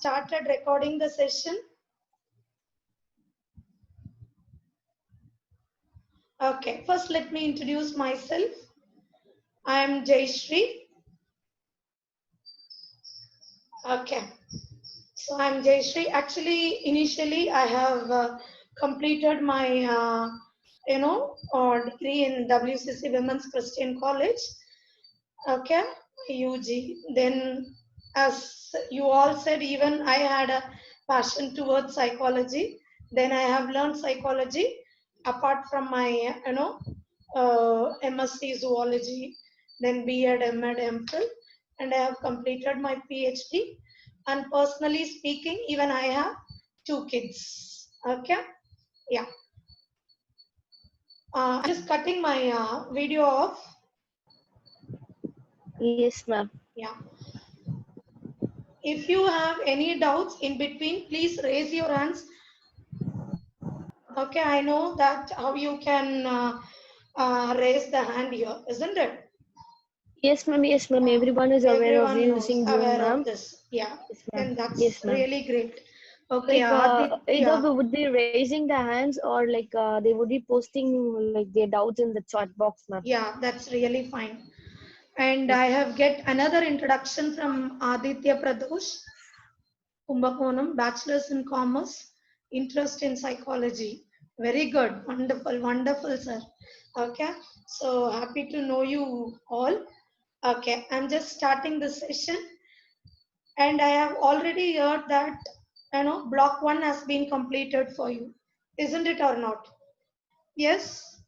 started recording the session. Okay, first let me introduce myself. I am Jayashree. Okay, so I'm Jayashree. Actually, initially I have completed my degree in WCC Women's Christian College. Okay, UG. Then, as you all said, even I had a passion towards psychology. Then I have learned psychology apart from my MSc zoology, then B.Ed, M.Ed, M.Phil, and I have completed my PhD. And personally speaking, even I have 2 kids. Okay, yeah. I'm just cutting my video off. Yes, ma'am. Yeah. If you have any doubts in between, please raise your hands. Okay, I know that how you can raise the hand here, isn't it? Yes, ma'am. Yes, ma'am. Everyone is aware of Everyone knows, using Zoom, aware of ma'am. this. Yeah, Yes, then ma'am. that's Yes, ma'am. really great. Okay, Like either we would be raising the hands or like they would be posting like their doubts in the chat box, ma'am. Yeah, that's really fine. And I have get another introduction from Aditya Pradosh, Kumbakonam, Bachelor's in Commerce, interest in psychology. Very good, wonderful, wonderful, sir. Okay, so happy to know you all. Okay, I'm just starting the session, and I have already heard that block 1 has been completed for you, isn't it or not? Yes.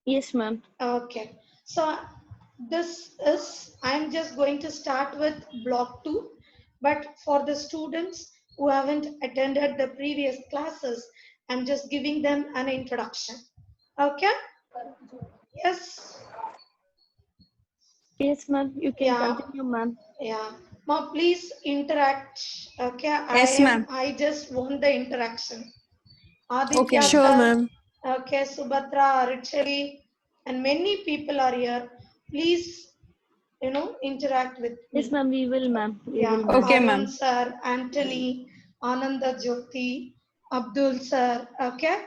Yes, ma'am. Okay, so this is, I'm just going to start with block 2, but for the students who haven't attended the previous classes, I'm just giving them an introduction. Okay? Yes. Yes, ma'am. You can continue, ma'am. Yeah. Now please interact. Okay. Yes, ma'am. I just want the interaction. Aditya, Okay, sure, ma'am. Okay, Subhatra, Richali, and many people are here. Please, interact with me. Yes, ma'am. We will, ma'am. Yeah, Okay, Arun ma'am. sir, Anthony, Ananda Jyoti, Abdul sir. Okay,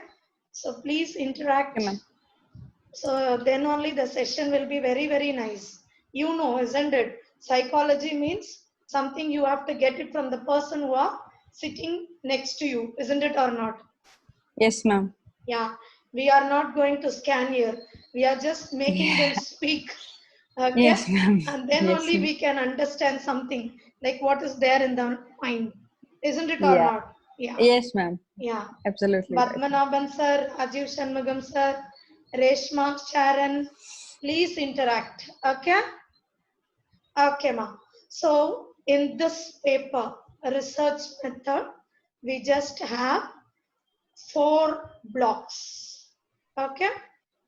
so please interact. Okay, ma'am. So then only the session will be very, very nice. You know, isn't it? Psychology means something you have to get it from the person who are sitting next to you, isn't it or not? Yes, ma'am. Yeah, we are not going to scan here. We are just making them speak. Okay, Yes, ma'am. and then Yes, only ma'am. we can understand something like what is there in the mind, isn't it or Yeah. not? Yeah. Yes, ma'am. Yeah. Absolutely right. Padmanabhan sir, Ajiv Shanmugam sir, Reshma, Sharon, please interact. Okay? Okay, ma. So in this paper, research method, we just have 4 blocks. Okay?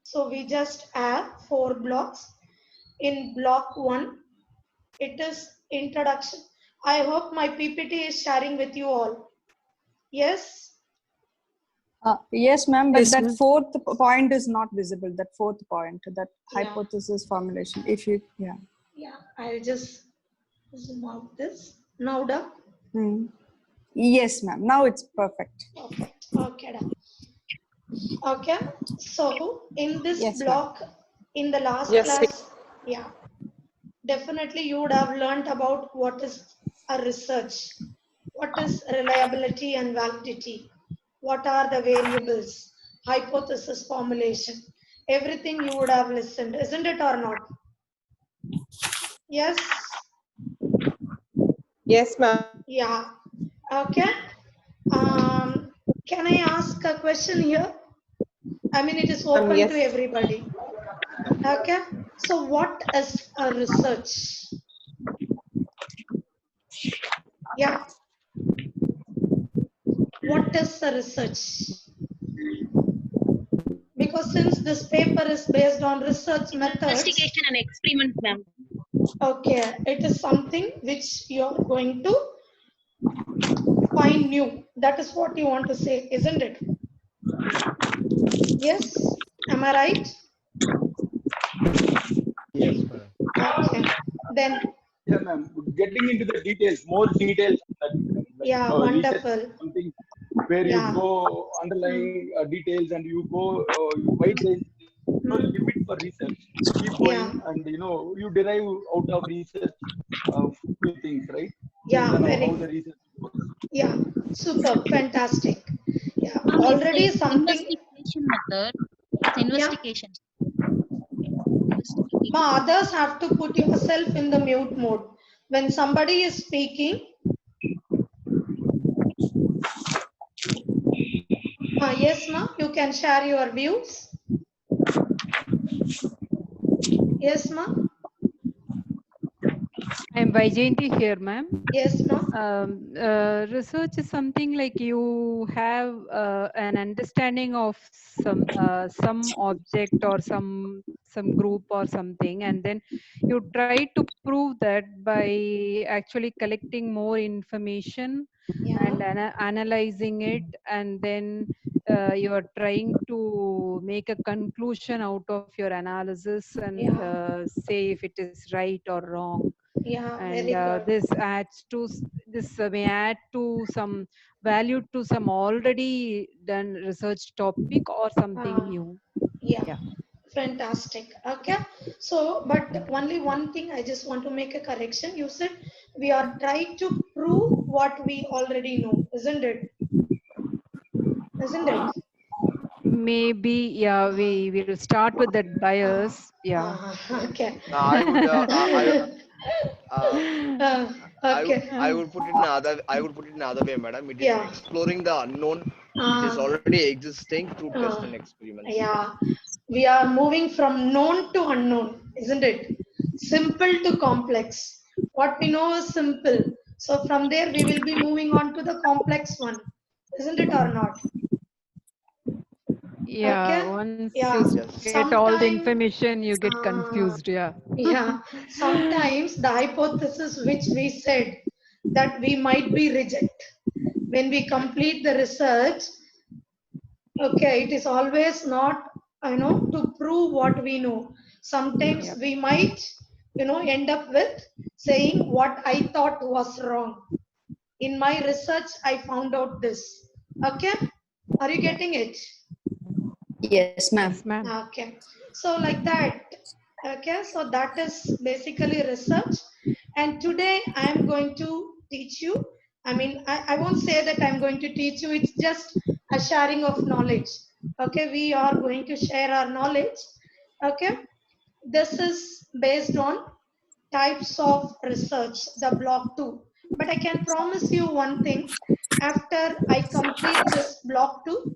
So we just have 4 blocks. In block 1, it is introduction. I hope my PPT is sharing with you all. Yes? Yes, ma'am. But Yes, that ma'am. 4th point is not visible. That 4th point, that Yeah. hypothesis formulation. If you, yeah. Yeah, I'll just zoom out this. Now done? Yes, ma'am. Now it's perfect. Perfect. Okay, done. Okay, so in this Yes, block, in the last Yes, class, yeah, definitely you would have learned about what is a research, what is reliability and validity, what are the variables, hypothesis formulation, everything you would have listened, isn't it or not? Yes? Yes, ma'am. Yeah. Okay. Can I ask a question here? I mean, it is open Yes. to everybody. Okay. So what is a research? Yeah. What is a research? Because since this paper is based on research methods. Investigation and experiment, ma'am. Okay. It is something which you are going to find new. That is what you want to say, isn't it? Yes. Am I right? Yes, ma'am. Okay. Then Yeah, ma'am. Getting into the details, more details. Yeah, Research wonderful. something where you Yeah. go underlying details and you go wide range. No limit for research. Keep Yeah. going, and you derive out of research few things, right? Yeah, Based on very how the good. research goes. Yeah, super, fantastic. Yeah, Ma'am, already it's something. investigation method. It's Yeah, investigation. Investigation. ma, others have to put yourself in the mute mode. When somebody is speaking, yes, ma, you can share your views. Yes, ma. I'm Vaijayanti here, ma'am. Yes, ma. Research is something like you have an understanding of some object or some group or something, and then you try to prove that by actually collecting more information and Yeah, analyzing it, and then you are trying to make a conclusion out of your analysis and yeah, say if it is right or wrong. yeah, And very good. this adds to this may add to some value to some already done research topic or something Uh, new. yeah, Yeah. fantastic. Okay, so but only one thing I just want to make a correction. You said we are trying to prove what we already know, isn't it? Isn't it? Maybe, yeah, we will start with that Ah, bias. Yeah. okay. I would uh, Uh, okay. I would put it in another way, madam. It is Yeah. exploring the unknown which is Uh, already existing through tests uh, and experiments. yeah. We are moving from known to unknown, isn't it? Simple to complex. What we know is simple. So from there, we will be moving on to the complex one, isn't it or not? Yeah, Okay. once you Yeah. Yes. get all the Sometime, information, you get uh, confused. Yeah. yeah. Sometimes the hypothesis which we said that we might be reject when we complete the research. Okay, it is always not, to prove what we know. Sometimes Yep. we might, end up with saying what I thought was wrong. In my research, I found out this. Okay, are you Yeah. getting it? Yes, ma'am. Yes, ma'am. Okay, so like that. Okay, so that is basically research. And today I am going to teach you. I won't say that I'm going to teach you, it's just a sharing of knowledge. Okay, we are going to share our knowledge. Okay, this is based on types of research, the block 2. But I can promise you one thing, after I complete this block 2,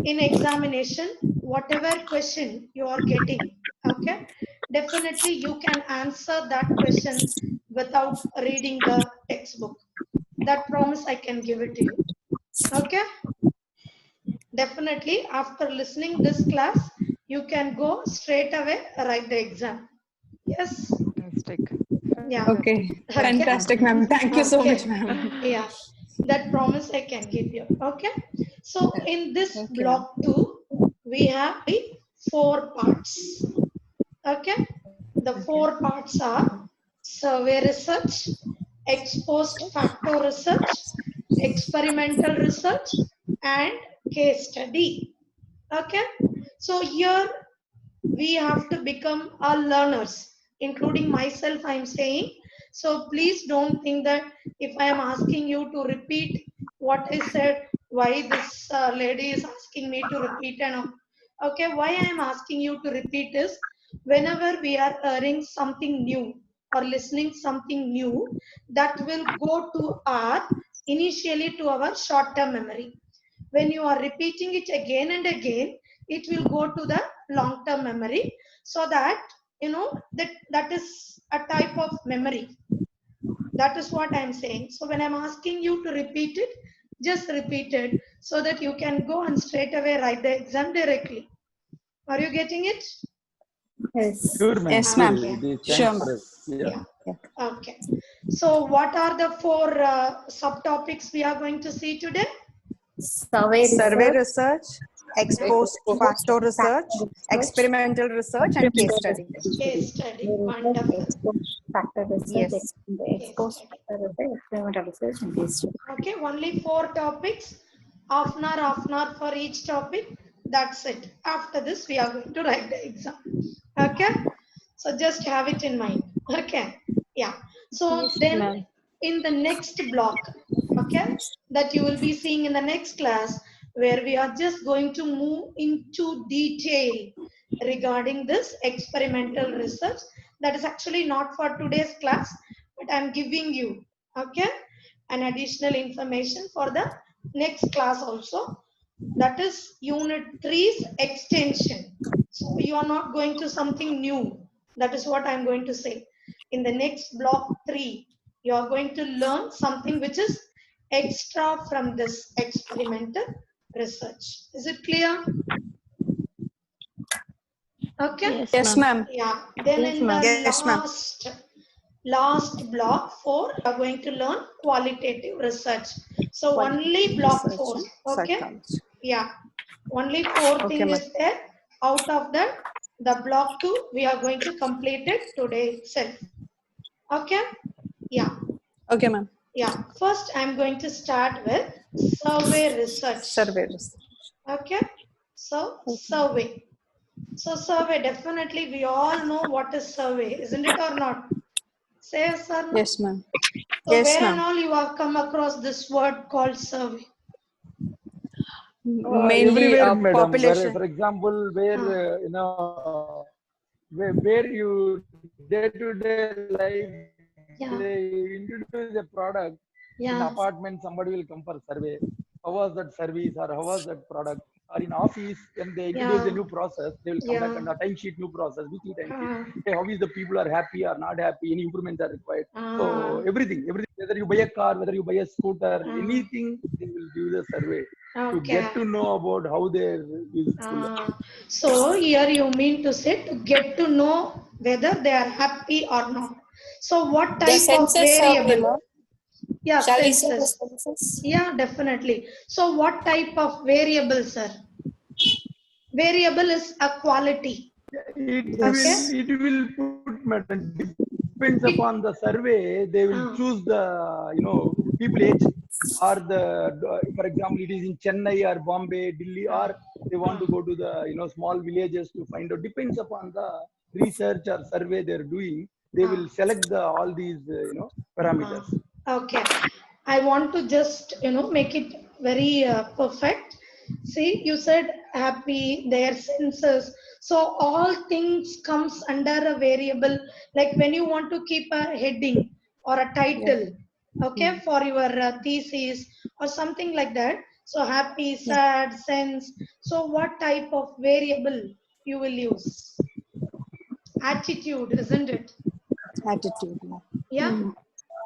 in examination, whatever question you are getting, okay, definitely you can answer that question without reading the textbook. That promise I can give it to you. Okay, definitely after listening this class, you can go straight away write the exam. Yes. Fantastic. Yeah. Okay. Okay. Fantastic, ma'am. Thank you so Okay. much, ma'am. Yeah, that promise I can give you. Okay, so in this Okay, ma'am. block 2, we have the 4 parts. Okay, the 4 parts are survey research, ex post facto research, experimental research, and case study. Okay, so here we have to become our learners, including myself, I'm saying. So please don't think that if I am asking you to repeat what I said, why this lady is asking me to repeat. And okay, why I am asking you to repeat is, whenever we are hearing something new or listening something new, that will go to our initially to our short term memory. When you are repeating it again and again, it will go to the long term memory. So that that is a type of memory. That is what I'm saying. So when I'm asking you to repeat it, just repeat it so that you can go and straight away write the exam directly. Are you getting it? Yes. Sure, ma'am. Yes, Sure. ma'am. Thanks Sure, for ma'am. it. Yeah. Yeah. Okay, so what are the 4 subtopics we are going to see today? Survey research, Exposed factor research, experimental research, and case study. Case study. Wonderful. Factor research, Yes. exposed factor research, experimental research, and case study. Okay, only 4 topics. Half an hour for each topic. That's it. After this, we are going to write the exam. Okay. So just have it in mind. Okay. Yeah. So Yes, then ma'am. in the next block, okay, that you will be seeing in the next class, where we are just going to move into detail regarding this experimental research. That is actually not for today's class, but I'm giving you, okay, an additional information for the next class also. That is unit 3's extension. So you are not going to something new. That is what I'm going to say. In the next block 3, you are going to learn something which is extra from this experimental research. Is it clear? Okay. Yes, ma'am. Yeah. Then Yes, in the ma'am. Yes, ma'am. last block 4, we are going to learn qualitative research. So only Qualitative block research 4. and Okay. psychology. Yeah. Only 4 Okay, thing ma'am. is there. Out of that, the block 2, we are going to complete it today itself. Okay. Yeah. Okay, ma'am. Yeah. First, I'm going to start with survey research. Survey research. Okay. So survey. So survey, definitely we all know what is survey, isn't it or not? Say yes or no? Yes, ma'am. So Yes, where and ma'am. all you have come across this word called survey? Mainly everywhere, madam. Where, population. for example, where you know, where you day-to-day life, Yeah. they introduce a product in Yeah. apartment. Somebody will come for survey. How was that service, or how was that product? Or in office, when they introduce a new process, they will come back and a time sheet, new process, weekly time sheet. Hey, how is the people are happy or not happy? Any improvements are required? So everything, whether you buy a car, whether you buy a scooter, anything, they will give the survey to get to know about how they're useful. So here you mean to say to get to know whether they are happy or not. So what The type of census survey, variable? ma'am. Yeah, Shall we say the census. census? Yeah, definitely. So what type of variable, sir? Variable is a quality. It will put, madam, depends upon the survey. They will choose the people age, or for example, it is in Chennai or Bombay, Delhi, or they want to go to the small villages to find out. Depends upon the research or survey they're doing. They will select all these parameters. Okay, I want to just make it very perfect. See, you said happy, their senses. So all things comes under a variable. Like when you want to keep a heading or a title, okay, for your thesis or something like that. So happy, sad, sense. So what type of variable you will use? Attitude, isn't it? Attitude. Yeah.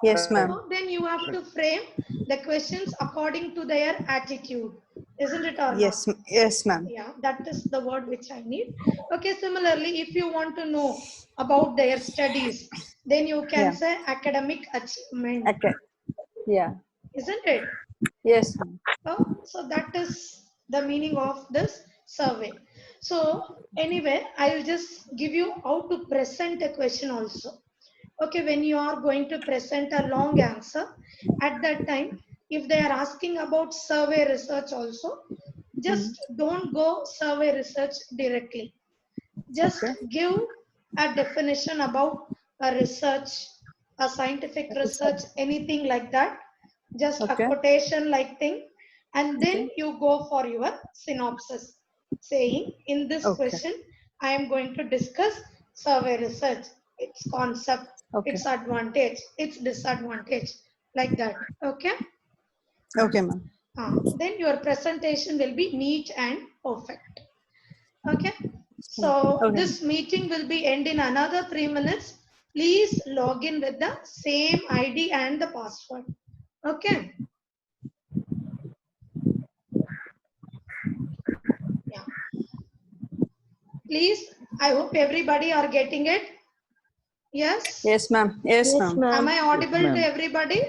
Yes, ma'am. So then you have to frame the questions according to their attitude, isn't it or Yes, not? yes, ma'am. Yeah, that is the word which I need. Okay, similarly, if you want to know about their studies, then you can say academic achievement. Okay. Yeah. Isn't it? Yes, ma'am. So that is the meaning of this survey. So anyway, I'll just give you how to present a question also. Okay, when you are going to present a long answer, at that time, if they are asking about survey research also, just don't go survey research directly. Just give a definition about a research, a scientific research, anything like that. Just a quotation like thing. And then you go for your synopsis, saying, in this question, I am going to discuss survey research, its concept, its advantage, its disadvantage, like that. Okay? Okay, ma'am. Then your presentation will be neat and perfect. Okay? So this meeting will be end in another 3 minutes. Please log in with the same ID and the password. Okay? Yeah. Please, I hope everybody are getting it. Yes? Yes, ma'am. Yes, ma'am. Am I audible to everybody?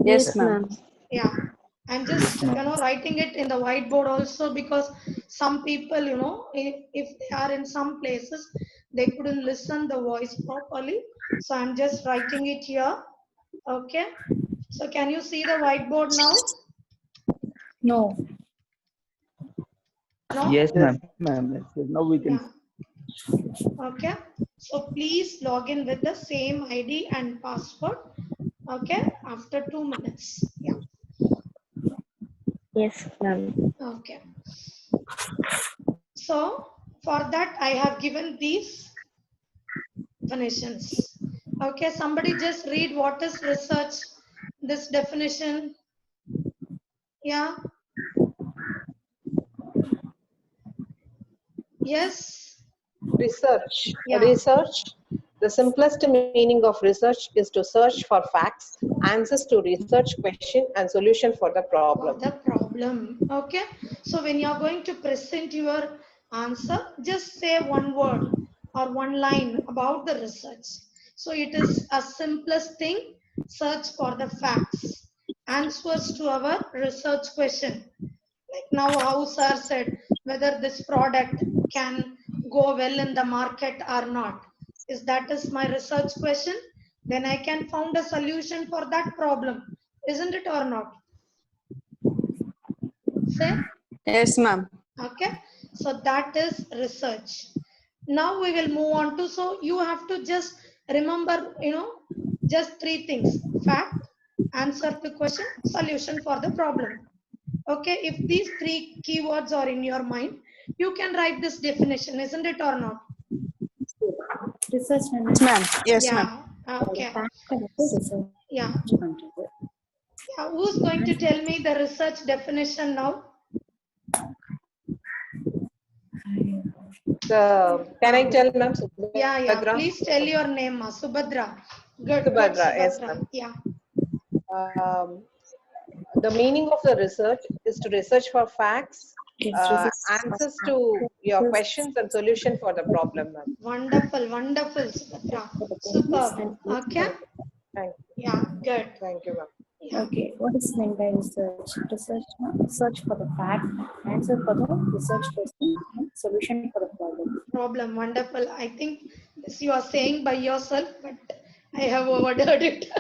Yes, ma'am. Yeah. I'm just writing it in the whiteboard also, because some people, if they are in some places, they couldn't listen the voice properly. So I'm just writing it here. Okay. So can you see the whiteboard now? No. No? Yes, ma'am. Ma'am, yes. Now we can. Yeah. Okay. So please log in with the same ID and password. Okay. After 2 minutes. Yeah. Yes, ma'am. Okay. So for that, I have given these definitions. Okay. Somebody just read what is research, this definition. Yeah. Yes. Research. Yeah. Research. The simplest meaning of research is to search for facts, answers to research question, and solution for the problem. The problem. Okay. So when you are going to present your answer, just say one word or one line about the research. So it is a simplest thing. Search for the facts, answers to our research question. Like now how sir said, whether this product can go well in the market or not. Is that is my research question? Then I can found a solution for that problem. Isn't it or not? Say? Yes, ma'am. Okay. So that is research. Now we will move on to, so you have to just remember, just 3 things: fact, answer to question, solution for the problem. Okay. If these 3 keywords are in your mind, you can write this definition, isn't it or not? Research and Yes, ma'am. Yes, ma'am. Yeah. Okay. fact and research. Yeah. Yeah. Who's going to tell me the research definition now? Can I tell, ma'am? Yeah. Please tell your name, Ma. Subhadra. Good. Subhadra, yes, Subhadra. ma'am. Yeah. The meaning of the research is to research for facts, answers to your questions, and solution for the problem, ma'am. Wonderful, Subhadra. Superb. Okay. Thank you. Yeah, good. Thank you, ma'am. Yeah. Okay, what is meant by research? Search for the fact, answer for the research question, and solution for the problem. Problem, wonderful. I think this you are saying by yourself, but I have overheard it.